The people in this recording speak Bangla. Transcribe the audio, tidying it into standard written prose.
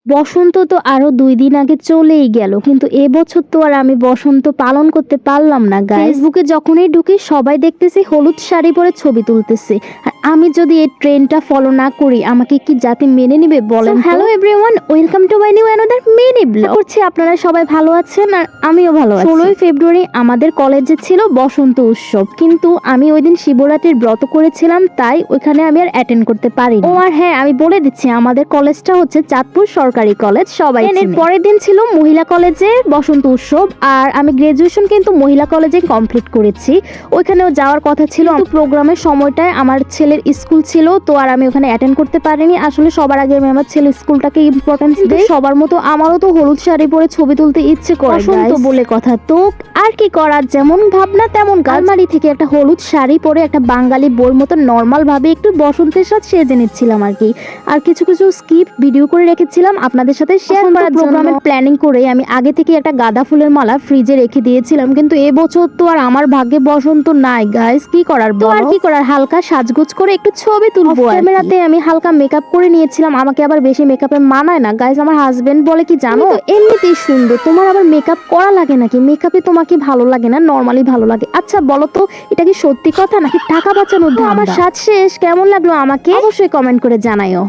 বসন্ত তো আরো 2 দিন আগে চলেই গেল, কিন্তু এবছর তো আর আমি বসন্ত পালন করতে পারলাম না গাইস। ফেসবুকে যখনই ঢুকি সবাই দেখতেছি হলুদ শাড়ি পরে ছবি তুলতেছে, আর আমি যদি এই ট্রেন্ডটা ফলো না করি আমাকে কি জাতি মেনে নিবে বলেন? Hello everyone, welcome to my new another mini blog. করছি আপনারা সবাই ভালো আছেন আর আমিও ভালো আছি। 16ই ফেব্রুয়ারি আমাদের কলেজে ছিল বসন্ত উৎসব, কিন্তু আমি ওই দিন শিবরাত্রির ব্রত করেছিলাম, তাই ওইখানে আমি আর অ্যাটেন্ড করতে পারিনি। ও আর হ্যাঁ, আমি বলে দিচ্ছি আমাদের কলেজটা হচ্ছে চাঁদপুর সরকারি কলেজ, সবাই চেনে। এর পরের দিন ছিল মহিলা কলেজে বসন্ত উৎসব, আর আমি গ্রাজুয়েশন কিন্তু মহিলা কলেজে কমপ্লিট করেছি। ওইখানেও যাওয়ার কথা ছিল, কিন্তু প্রোগ্রামের সময়টায় আমার ছেলের স্কুল ছিল, তো আর আমি ওখানে অ্যাটেন্ড করতে পারিনি। আসলে সবার আগে আমি আমার ছেলের স্কুলটাকে ইম্পর্টেন্স দিই। সবার মতো আমারও তো হলুদ শাড়ি পরে ছবি তুলতে ইচ্ছে করে, বসন্ত বলে কথা। তো আর কি করার, যেমন ভাবনা তেমন কাজ। আলমারি থেকে একটা হলুদ শাড়ি পরে একটা বাঙালি বইয়ের মতো নর্মাল ভাবে একটু বসন্তের সাথে সেজে নিচ্ছিলাম আর কি। আর কিছু কিছু স্কিপ ভিডিও করে রেখেছিলাম আপনাদের সাথে শেয়ার করার জন্য। প্রোগ্রামের প্ল্যানিং করে আমি আগে থেকে একটা গাঁদা ফুলের মালা ফ্রিজে রেখে দিয়েছিলাম, কিন্তু এবছর তো আর আমার ভাগ্যে বসন্ত নাই গাইস, কি করার বলো। আর কি করার, হালকা সাজগোজ করে একটু ছবি তুলবো। ক্যামেরাতে আমি হালকা মেকআপ করে নিয়েছিলাম, আমাকে আবার বেশি মেকআপে মানায় না গাইস। আমার হাজবেন্ড বলে কি জানো, তো এমনিতেই সুন্দর, তোমার আবার মেকআপ করা লাগে নাকি? মেকআপে তোমাকে ভালো লাগে না, নরমালি ভালো লাগে। আচ্ছা বলো তো, এটা কি সত্যি কথা নাকি টাকা বাঁচানোর ধান্দা? আমার সাজ শেষ, কেমন লাগলো আমাকে অবশ্যই কমেন্ট করে জানাইও।